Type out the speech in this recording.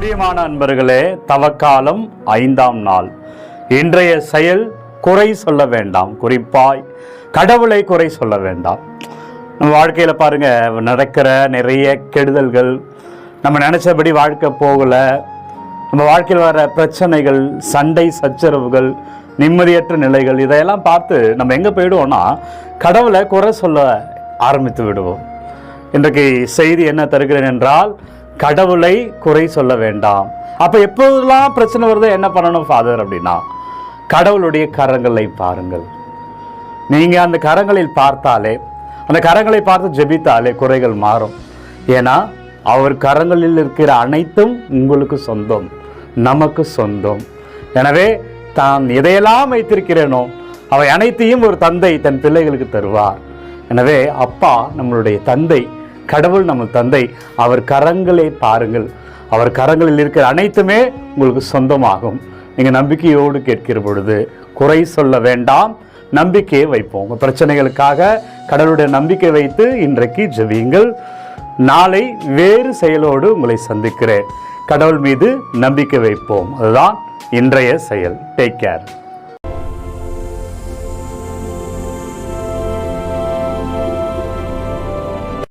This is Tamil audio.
பிரியமான அன்பர்களே, தவக்காலம் 5ஆம் நாள். இன்றைய செயல் குறை சொல்ல வேண்டாம். குறிப்பாய் கடவுளை குறை சொல்ல வேண்டாம். நம்ம வாழ்க்கையில் பாருங்க, நடக்கிற நிறைய கெடுதல்கள், நம்ம நினைச்சபடி வாழ்க்கை போகல, நம்ம வாழ்க்கையில் வர பிரச்சனைகள், சண்டை சச்சரவுகள், நிம்மதியற்ற நிலைகள், இதையெல்லாம் பார்த்து நம்ம எங்கே போயிடுவோம்னா கடவுளை குறை சொல்ல ஆரம்பித்து விடுவோம். இன்றைக்கு செய்தி என்ன தருகிறேன் என்றால், கடவுளை குறை சொல்ல வேண்டாம். அப்போ எப்போதெல்லாம் பிரச்சனை வருதோ என்ன பண்ணணும் ஃபாதர் அப்படின்னா, கடவுளுடைய கரங்களை பாருங்கள். நீங்கள் அந்த கரங்களில் பார்த்தாலே, அந்த கரங்களை பார்த்து ஜெபித்தாலே குறைகள் மாறும். ஏன்னா அவர் கரங்களில் இருக்கிற அனைத்தும் உங்களுக்கு சொந்தம், நமக்கு சொந்தம். எனவே தான் எதையெல்லாம் வைத்திருக்கிறேனோ அவை அனைத்தையும் ஒரு தந்தை தன் பிள்ளைகளுக்கு தருவார். எனவே அப்பா நம்மளுடைய தந்தை, கடவுள் நம்ம தந்தை, அவர் கரங்களை பாருங்கள். அவர் கரங்களில் இருக்கிற அனைத்துமே உங்களுக்கு சொந்தமாகும். நீங்கள் நம்பிக்கையோடு கேட்கிற பொழுது குறை சொல்ல வேண்டாம், நம்பிக்கையை வைப்போம். உங்கள் பிரச்சனைகளுக்காக கடவுளுடைய நம்பிக்கை வைத்து இன்றைக்கு ஜெபியுங்கள். நாளை வேறு செயலோடு உங்களை சந்திக்கிறேன். கடவுள் மீது நம்பிக்கை வைப்போம். அதுதான் இன்றைய செயல். Take care.